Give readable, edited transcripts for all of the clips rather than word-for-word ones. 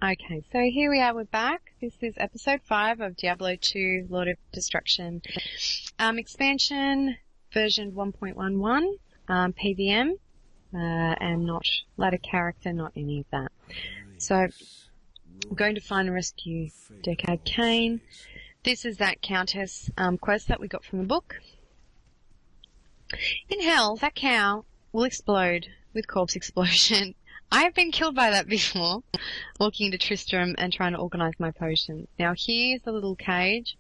Okay, so here we are, we're back. This is episode 5 of Diablo 2, Lord of Destruction. Expansion, version 1.11, PVM, and not ladder character, not any of that. So, I'm going to find and rescue Deckard Cain. This is that Countess quest that we got from the book. In hell, that cow will explode with corpse explosion. I have been killed by that before, walking into Tristram and trying to organise my potions. Now here's the little cage.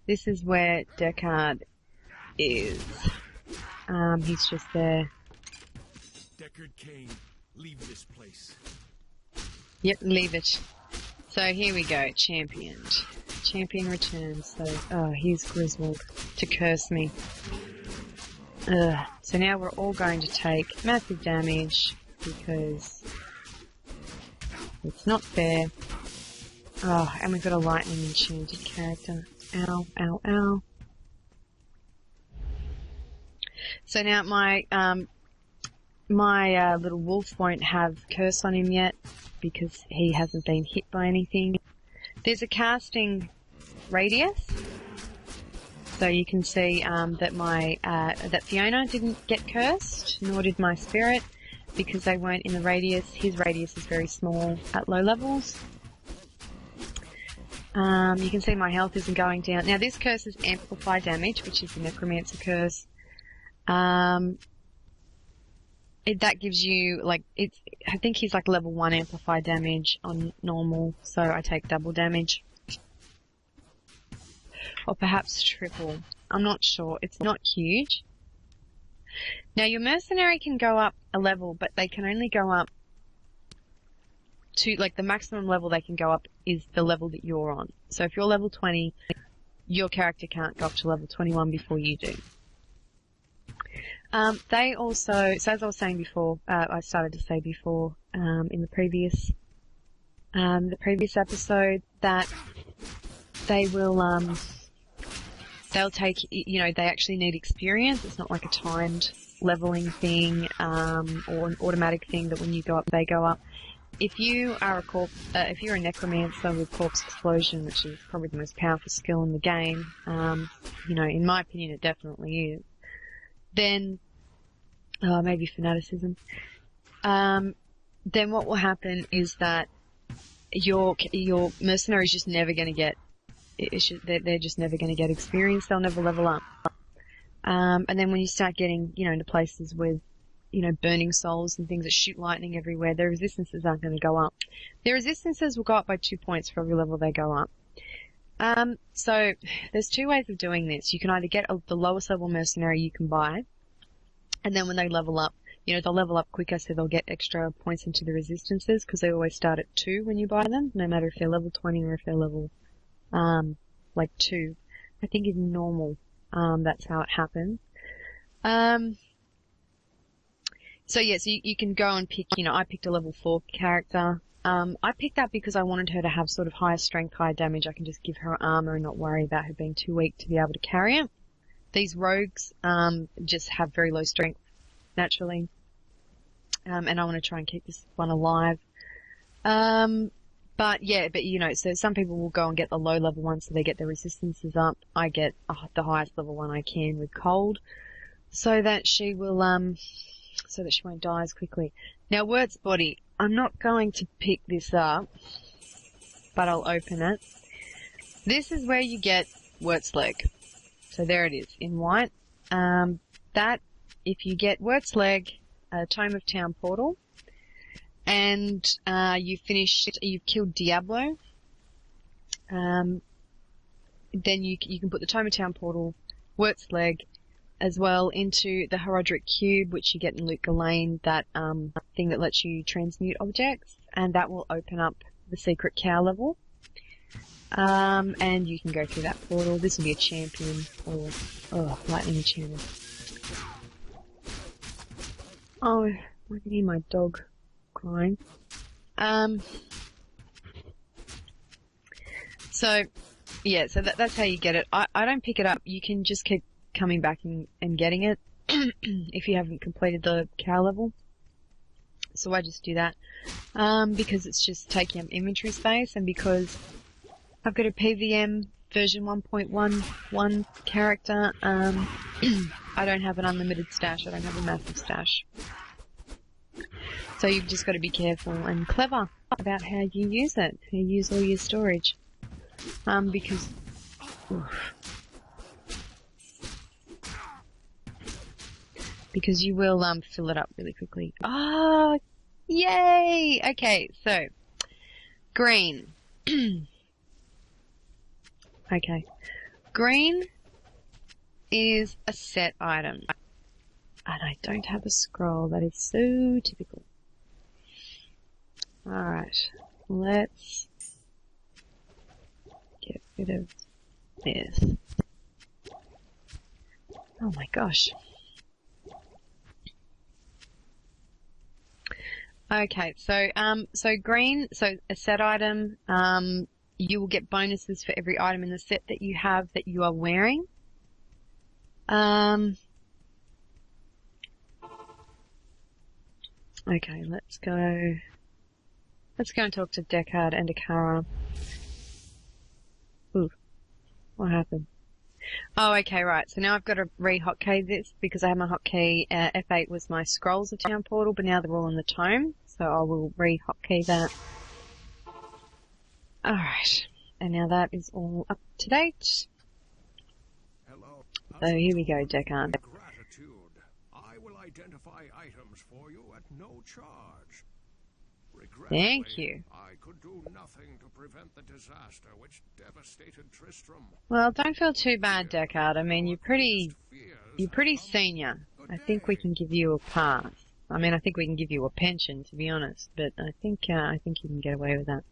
This is where Deckard is. He's just there. Deckard Cain, leave this place. Yep, leave it. So here we go, championed. Champion returns, so, here's Griswold to curse me. So now we're all going to take massive damage. Because it's not fair. Oh, and we've got a lightning enchanted character. Ow, ow, ow. So now my little wolf won't have curse on him yet because he hasn't been hit by anything. There's a casting radius. So you can see that that Fiona didn't get cursed, nor did my spirit. Because they weren't in the radius. His radius is very small at low levels. You can see my health isn't going down. Now this curse is amplify damage, which is the necromancer curse. That gives you, like, I think he's like level 1 amplify damage on normal, so I take double damage. Or perhaps triple. I'm not sure. It's not huge. Now your mercenary can go up a level, but they can only go up to, like, the maximum level they can go up is the level that you're on. So if you're level 20, your character can't go up to level 21 before you do. They also, so as I was saying before, I started to say before, in the previous episode, that they will, they'll take, you know, they actually need experience. It's not like a timed leveling thing, or an automatic thing that when you go up, they go up. If you are if you're a necromancer with corpse explosion, which is probably the most powerful skill in the game, you know, in my opinion, it definitely is. Then, maybe fanaticism. Then what will happen is that your mercenary is just never going to get. They're just never going to get experience. They'll never level up. And then when you start getting, you know, into places with, you know, burning souls and things that shoot lightning everywhere, their resistances aren't going to go up. Their resistances will go up by 2 points for every level they go up. So there's two ways of doing this. You can either get the lowest level mercenary you can buy, and then when they level up, you know, they'll level up quicker, so they'll get extra points into the resistances, because they always start at 2 when you buy them, no matter if they're level 20 or if they're level like 2. I think in normal, that's how it happens. So yeah, so you can go and pick, you know, I picked a level 4 character. I picked that because I wanted her to have sort of higher strength, higher damage. I can just give her armor and not worry about her being too weak to be able to carry it. These rogues, just have very low strength, naturally. And I want to try and keep this one alive. But you know, so some people will go and get the low level one so they get their resistances up. I get the highest level one I can with cold, so that she will, so that she won't die as quickly. Now Wirt's body, I'm not going to pick this up, but I'll open it. This is where you get Wirt's leg. So there it is, in white. That, if you get Wirt's leg, Tome of Town portal, and you've killed Diablo, then you can put the Tome of Town portal, Wirt's leg, as well into the Herodric Cube, which you get in Loot Ghislaine, that thing that lets you transmute objects, and that will open up the secret cow level. And you can go through that portal. This will be a champion, or lightning enchanted. Oh, I can hear my dog crying. So yeah, so that's how you get it. I don't pick it up. You can just keep coming back and getting it if you haven't completed the cow level. So I just do that. because it's just taking up inventory space, and because I've got a PVM version 1.11 character, I don't have an unlimited stash, I don't have a massive stash. So you've just got to be careful and clever about how you use it, how you use all your storage. Because... because you will fill it up really quickly. Ah, yay! Okay, so green. Okay, green is a set item, and I don't have a scroll. That is so typical. All right, let's get rid of this. Oh my gosh. Okay, so green, so a set item, you will get bonuses for every item in the set that you have that you are wearing. Okay, let's go and talk to Deckard and Akara. Ooh, what happened? Oh, okay, right. So now I've got to re-hotkey this because I have my hotkey. F8 was my scrolls of town portal, but now they're all in the tome. So I will re-hotkey that. Alright. And now that is all up to date. Hello. So here we go, Deckard. Gratitude. I will identify items for you at no charge. Thank you. I could do nothing to prevent the disaster which devastated Tristram. Well, don't feel too bad, Deckard. I mean, you're pretty senior. I think we can give you a pass. I mean, I think we can give you a pension, to be honest. But I think you can get away with that.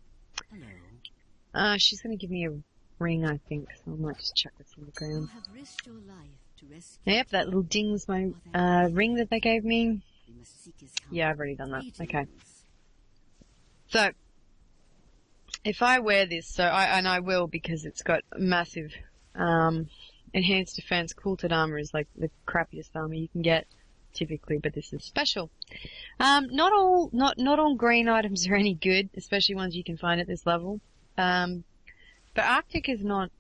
Hello. She's going to give me a ring, I think. So I might just chuck this on the ground. You have risked your life to rescue. Yep, that little ding's my ring that they gave me. We must seek his help. Yeah, I've already done that. Okay. So, if I wear this, and I will because it's got massive, enhanced defense, quilted armor is like the crappiest armor you can get, typically, but this is special. Not all green items are any good, especially ones you can find at this level. But Arctic is not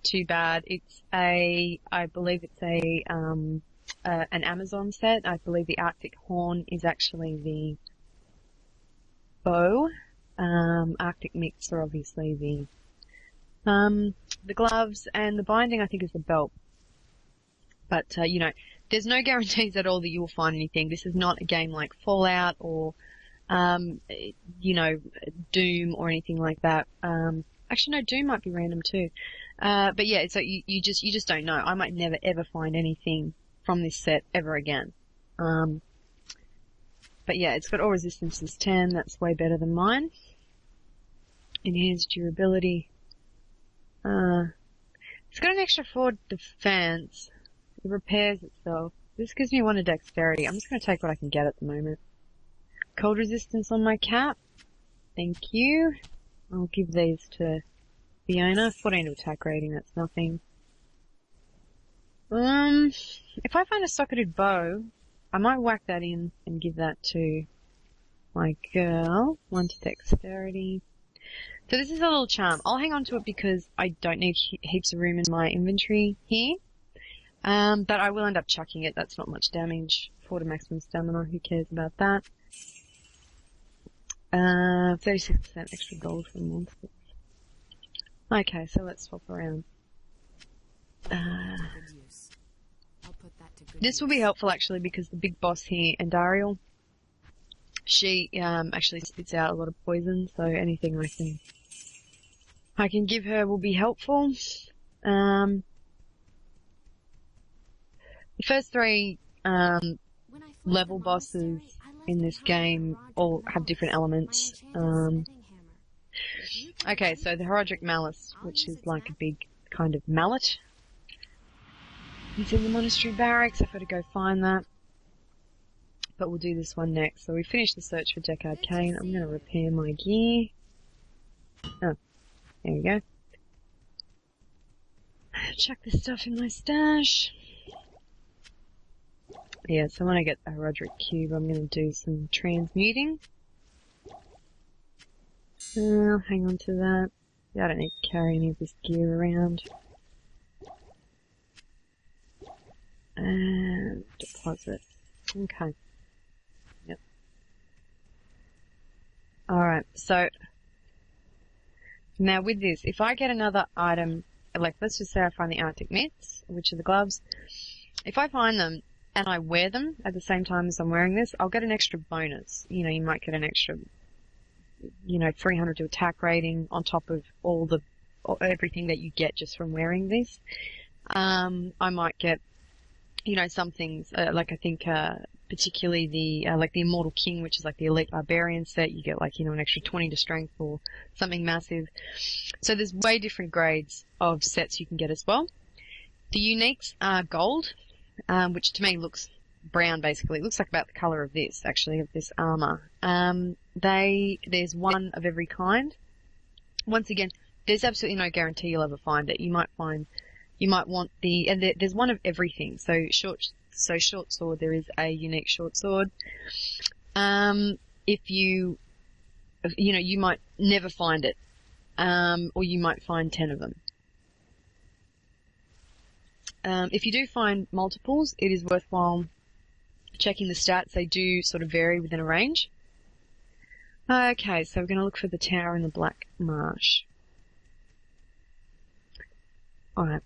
too bad. It's I believe it's an Amazon set. I believe the Arctic Horn is actually the bow. Arctic Mix are obviously the gloves, and the binding I think is the belt. But, you know, there's no guarantees at all that you will find anything. This is not a game like Fallout or, you know, Doom or anything like that. Actually no, Doom might be random too. But yeah, so you just don't know. I might never ever find anything from this set ever again. But yeah, it's got all resistances 10, that's way better than mine. Enhanced durability. It's got an extra 4 defense. It repairs itself. This gives me 1 of dexterity. I'm just going to take what I can get at the moment. Cold resistance on my cap. Thank you. I'll give these to Fiona. 14 to attack rating, that's nothing. If I find a socketed bow, I might whack that in and give that to my girl. 1 to dexterity. So this is a little charm. I'll hang on to it because I don't need heaps of room in my inventory here. But I will end up chucking it. That's not much damage. 4 to maximum stamina. Who cares about that? 36% extra gold for monsters. Okay, so let's swap around. This will be helpful actually because the big boss here, Andariel, she actually spits out a lot of poison, so anything I can give her will be helpful. The first 3 level bosses in this game all have different elements. Okay, so the Herodic Malice, which is like a big kind of mallet. It's in the monastery barracks. I've got to go find that. But we'll do this one next. So we finished the search for Deckard Cain. I'm going to repair my gear. Oh, there we go. Chuck this stuff in my stash. Yeah, so when I get the Herodic Cube, I'm going to do some transmuting. I'll hang on to that. Yeah, I don't need to carry any of this gear around. And deposit. Okay. Yep. Alright, so now with this, if I get another item, like let's just say I find the Arctic mitts, which are the gloves, if I find them and I wear them at the same time as I'm wearing this, I'll get an extra bonus. You know, you might get an extra, 300 to attack rating on top of everything that you get just from wearing this. I might get, some things, like I think, particularly the Immortal King, which is like the Elite Barbarian set, you get an extra 20 to strength or something massive. So there's way different grades of sets you can get as well. The uniques are gold, which to me looks brown basically. It looks like about the colour of this, actually, of this armour. There's one of every kind. Once again, there's absolutely no guarantee you'll ever find it. You might want there's one of everything. So short sword, there is a unique short sword. If you might never find it, or you might find 10 of them. If you do find multiples, it is worthwhile checking the stats. They do sort of vary within a range. Okay, so we're going to look for the tower in the Black Marsh. Alright.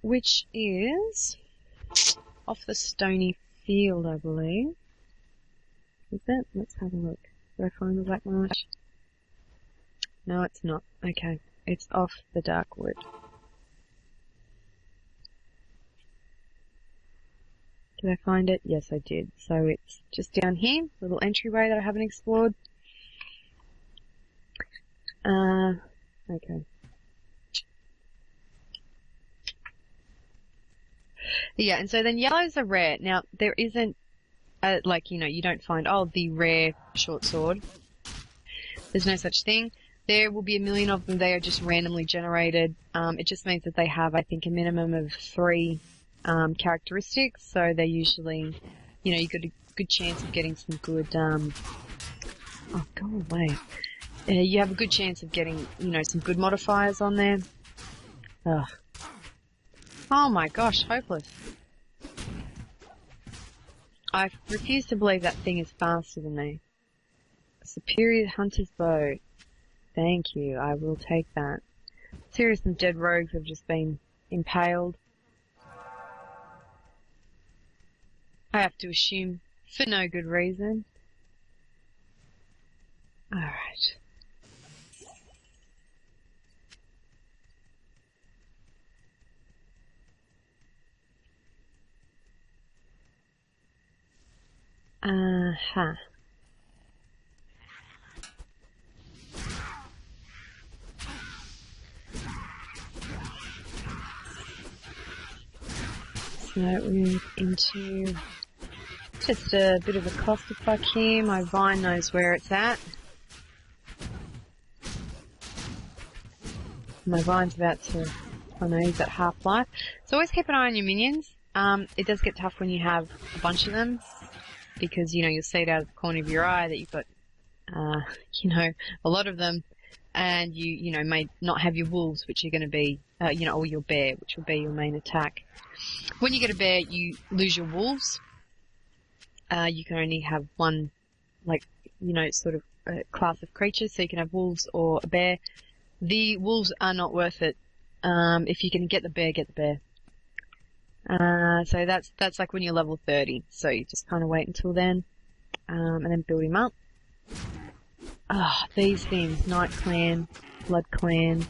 Which is off the Stony Field, I believe. Is it? Let's have a look. Did I find the Black Marsh? No, it's not. Okay. It's off the Dark Wood. Did I find it? Yes, I did. So it's just down here, little entryway that I haven't explored. Okay. Yeah, and so then yellows are rare. Now, there isn't, you don't find, the rare short sword. There's no such thing. There will be a million of them. They are just randomly generated. It just means that they have, I think, a minimum of 3 characteristics. So they're usually, you've got a good chance of getting some good, oh, go away. You have a good chance of getting, some good modifiers on there. Ugh. Oh my gosh, hopeless. I refuse to believe that thing is faster than me. Superior Hunter's Bow. Thank you, I will take that. Here are some dead rogues have just been impaled. I have to assume for no good reason. Alright. Uh-huh. So we're into just a bit of a clusterfuck here. My vine knows where it's at. My vine's about to, he's at half life. So always keep an eye on your minions. It does get tough when you have a bunch of them, because, you'll see it out of the corner of your eye that you've got, a lot of them, and you may not have your wolves, which are going to be, or your bear, which will be your main attack. When you get a bear, you lose your wolves. You can only have one, sort of class of creatures, so you can have wolves or a bear. The wolves are not worth it. If you can get the bear, get the bear. So that's like when you're level 30, so you just kind of wait until then, and then build him up. These things, Night Clan, Blood Clan,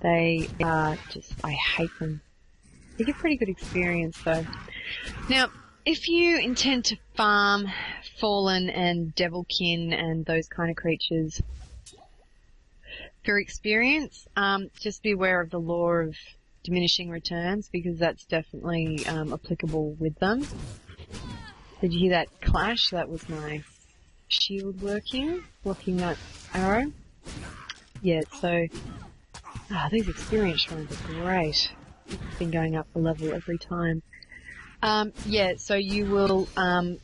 they are just, I hate them. They give pretty good experience though. Now, if you intend to farm Fallen and Devilkin and those kind of creatures for experience, just be aware of the law of diminishing returns, because that's definitely applicable with them. Did you hear that clash? That was my shield working, blocking that arrow. Yeah, so these experience shrines are great. It's been going up a level every time. Yeah, so you will,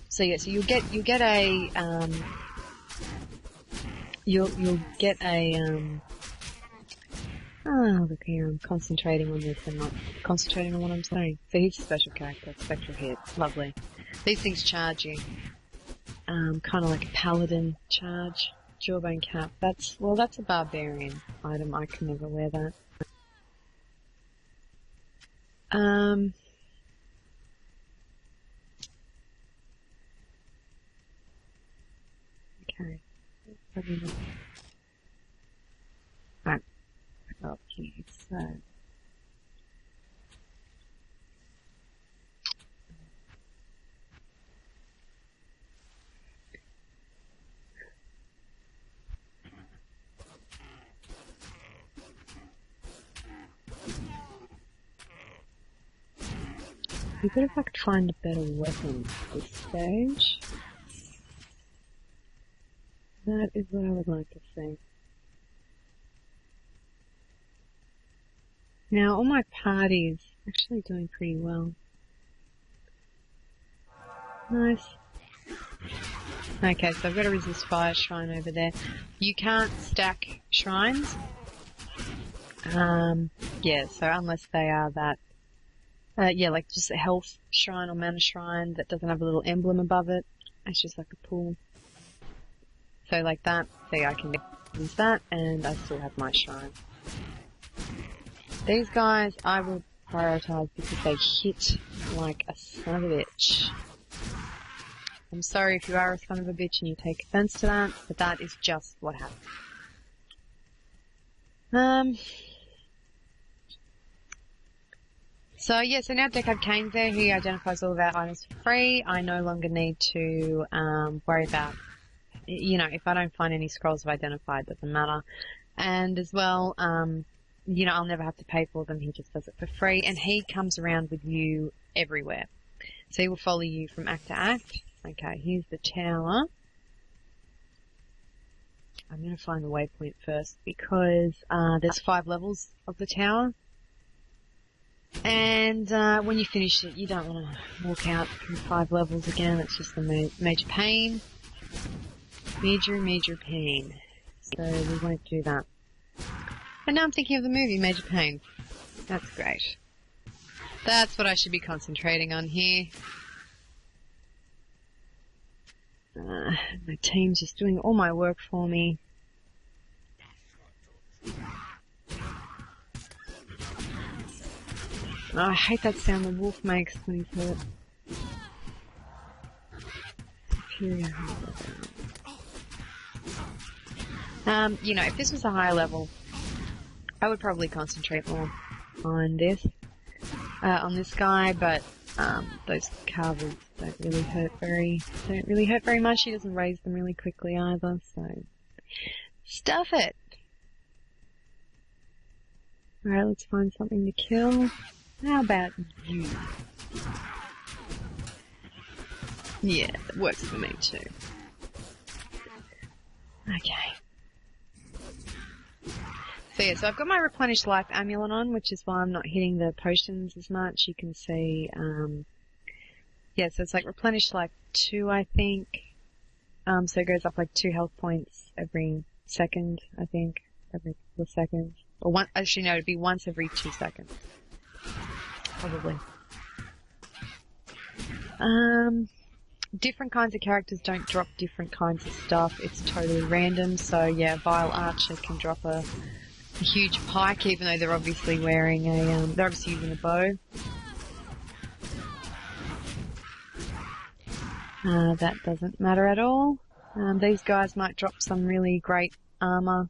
so you'll get a, you'll get a, oh, look here, I'm concentrating on this and not concentrating on what I'm saying. So he's a special character, spectral hit, lovely. These things charge you, kind of like a paladin charge, jawbone cap. That's a barbarian item, I can never wear that. Okay. Right. Okay, so. Be good if I could find a better weapon at this stage. That is what I would like to see. Now, all my party's actually doing pretty well. Nice. Okay, so I've got a resist fire shrine over there. You can't stack shrines. Yeah, so unless they are that, yeah, like just a health shrine or mana shrine that doesn't have a little emblem above it. It's just like a pool. So like that, see, I can use that, and I still have my shrine. These guys, I will prioritize because they hit like a son of a bitch. I'm sorry if you are a son of a bitch and you take offense to that, but that is just what happened. So yeah, so now Deckard Cain's there. He identifies all of our items for free. I no longer need to worry about, you know, if I don't find any scrolls of identify, it doesn't matter. And as well, you know, I'll never have to pay for them. He just does it for free, and he comes around with you everywhere. So he will follow you from act to act. Okay, here's the tower. I'm going to find the waypoint first because there's 5 levels of the tower. And when you finish it, you don't want to walk out from 5 levels again. It's just a major pain. Major pain. So we won't do that. And now I'm thinking of the movie Major Pain. That's great. That's what I should be concentrating on here. My team's just doing all my work for me. Oh, I hate that sound the wolf makes when he's hurt. Superior. You know, if this was a higher level, I would probably concentrate more on this guy, but those carvers don't really hurt very much. He doesn't raise them really quickly either, so stuff it. Alright, let's find something to kill. How about you? Yeah, that works for me too. Okay. So yeah, so I've got my Replenish Life amulet on, which is why I'm not hitting the potions as much. You can see, yeah, so it's like Replenish Life 2, I think. So it goes up like 2 health points every second, I think. Every couple of seconds. Or one, actually no, it'd be once every 2 seconds. Probably. Different kinds of characters don't drop different kinds of stuff. It's totally random. So yeah, Vile Archer can drop a huge pike, even though they're obviously wearing a, they're obviously using a bow. That doesn't matter at all. These guys might drop some really great armor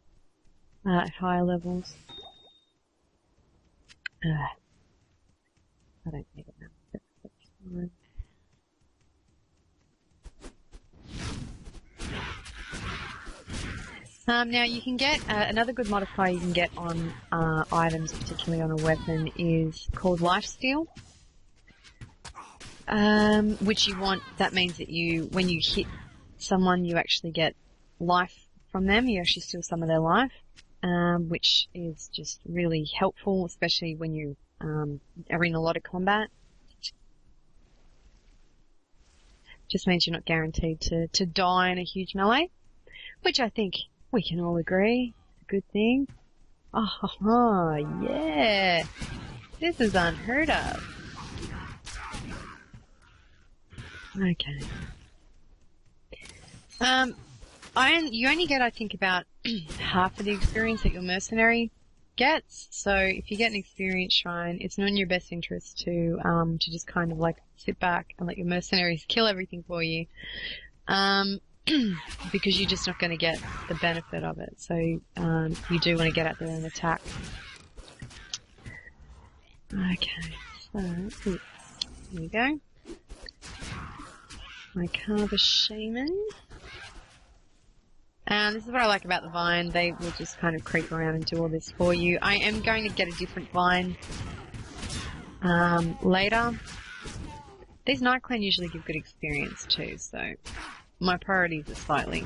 at higher levels. I don't need it now. That's fine. Now you can get, another good modifier you can get on items, particularly on a weapon, is called Lifesteal. Which you want, that means that you, when you hit someone, you actually get life from them, you actually steal some of their life, which is just really helpful, especially when you are in a lot of combat. Just means you're not guaranteed to die in a huge melee, which I think we can all agree is a good thing. Oh, yeah. This is unheard of. Okay. You only get, I think, about half of the experience that your mercenary gets. So if you get an experience shrine, it's not in your best interest to just kind of like sit back and let your mercenaries kill everything for you. Because you're just not going to get the benefit of it. So, you do want to get out there and attack. Okay, so, here we go. My Carver Shaman. This is what I like about the vine. They will just kind of creep around and do all this for you. I am going to get a different vine later. These Night Clan usually give good experience too, so my priorities are slightly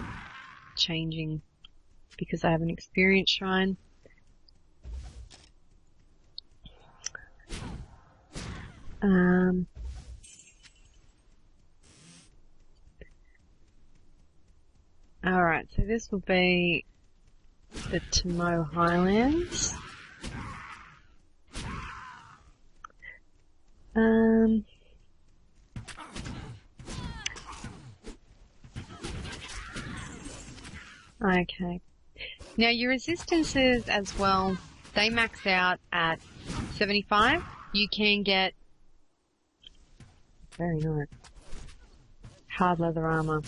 changing because I have an experience shrine. Alright, so this will be the Tamo Highlands. Okay. Now your resistances as well, they max out at 75. You can get, very nice, hard leather armor.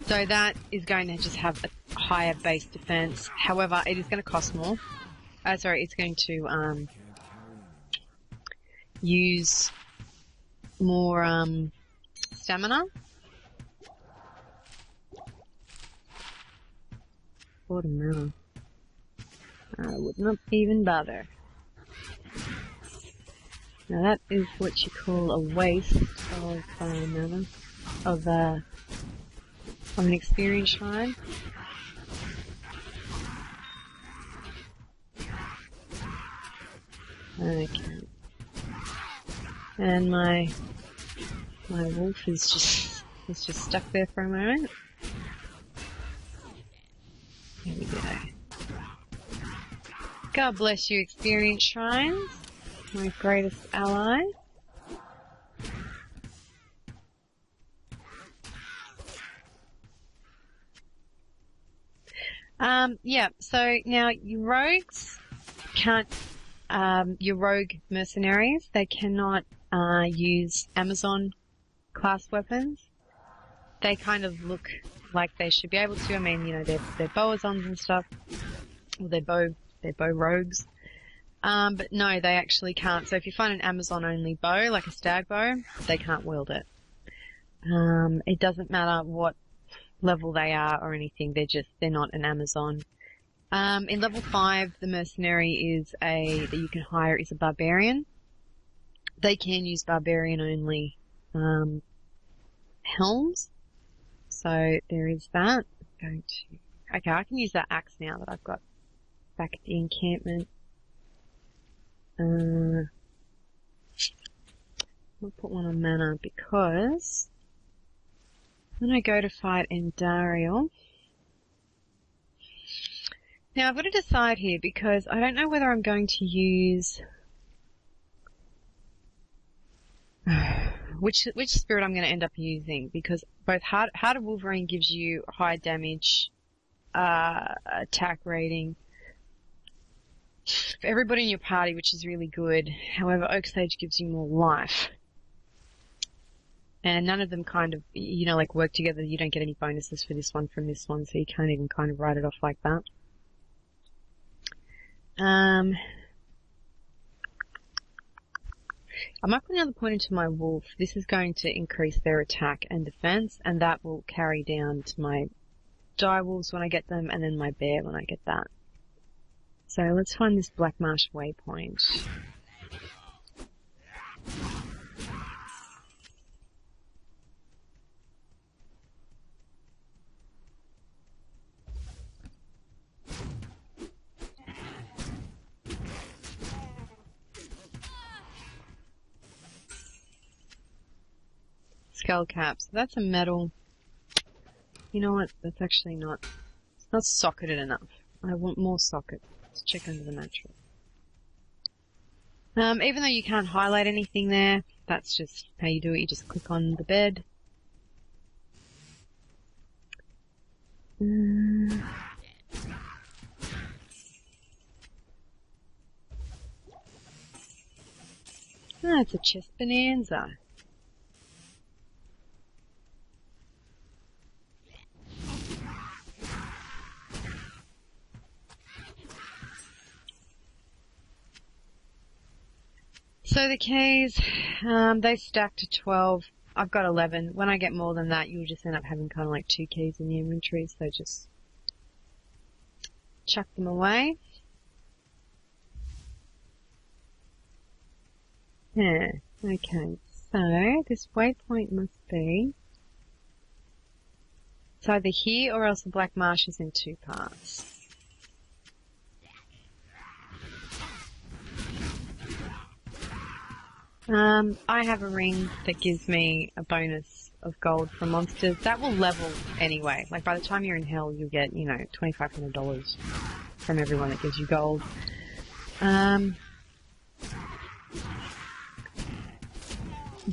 So that is going to just have a higher base defense. However, it is going to cost more. It's going to use more stamina. Mana. I would not even bother. Now that is what you call a waste of mana, of an experience shrine. Okay. And my wolf is just stuck there for a moment. Here we go. God bless you, experience shrines. My greatest ally. Yeah, so now your rogues can't, your rogue mercenaries, they cannot use Amazon class weapons. They kind of look like they should be able to. I mean, you know, they're boazons and stuff, or they're bow rogues. But no, they actually can't. So if you find an Amazon only bow, like a stag bow, they can't wield it. It doesn't matter what level they are or anything, they're not an Amazon. In level 5, the mercenary that you can hire is a barbarian. They can use barbarian only helms. So there is that. Okay, I can use that axe now that I've got back at the encampment. I'll put one on mana because when I go to fight Endariel. Now I've got to decide here because I don't know whether I'm going to use which spirit I'm going to end up using, because both Heart of Wolverine gives you high damage attack rating for everybody in your party, which is really good. However, Oak Sage gives you more life. And none of them kind of, you know, like work together. You don't get any bonuses for this one from this one, so you can't even kind of write it off like that. I might put another point into my wolf. This is going to increase their attack and defense, and that will carry down to my direwolves when I get them, and then my bear when I get that. So let's find this Black Marsh waypoint. skull cap. So that's a metal. You know what? That's actually not... It's not socketed enough. I want more socket. Let's check under the mattress. Even though you can't highlight anything there, that's just how you do it. You just click on the bed. Ah, it's a chest bonanza. So the keys, they stack to 12. I've got 11. When I get more than that, you'll just end up having kind of like 2 keys in the inventory, so just chuck them away. Yeah, okay. So, this waypoint must be... It's either here or else the Black Marsh is in 2 parts. I have a ring that gives me a bonus of gold from monsters. That will level anyway. Like, by the time you're in hell, you'll get, you know, $2,500 from everyone that gives you gold.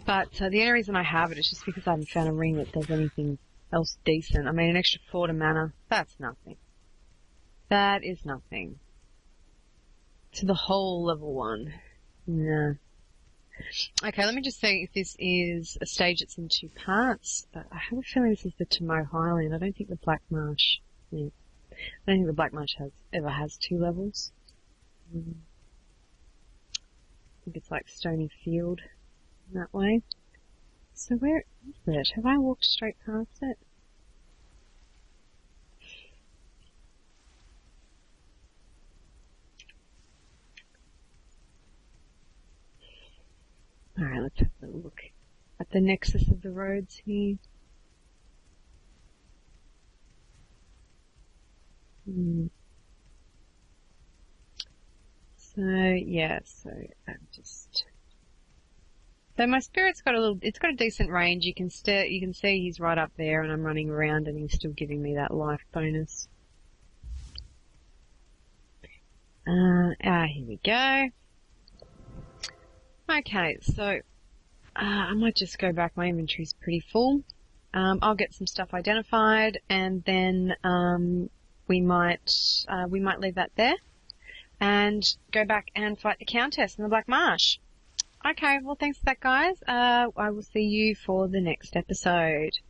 But the only reason I have it is just because I haven't found a ring that does anything else decent. I mean, an extra 4 to mana, that's nothing. That is nothing. To the whole level 1. Nah. Okay, let me just say if this is a stage that's in 2 parts, but I have a feeling this is the Tomo Highland. I don't think the Black Marsh, I don't think the Black Marsh ever has 2 levels. I think it's like Stony Field in that way. So where is it? Have I walked straight past it? Alright, let's have a look at the nexus of the roads here. So, yeah, so I'm just... So my spirit's got it's got a decent range. You can see he's right up there and I'm running around and he's still giving me that life bonus. Here we go. Okay, so I might just go back. My inventory's pretty full. I'll get some stuff identified, and then we might leave that there, and go back and fight the Countess in the Black Marsh. Okay, well, thanks for that, guys. I will see you for the next episode.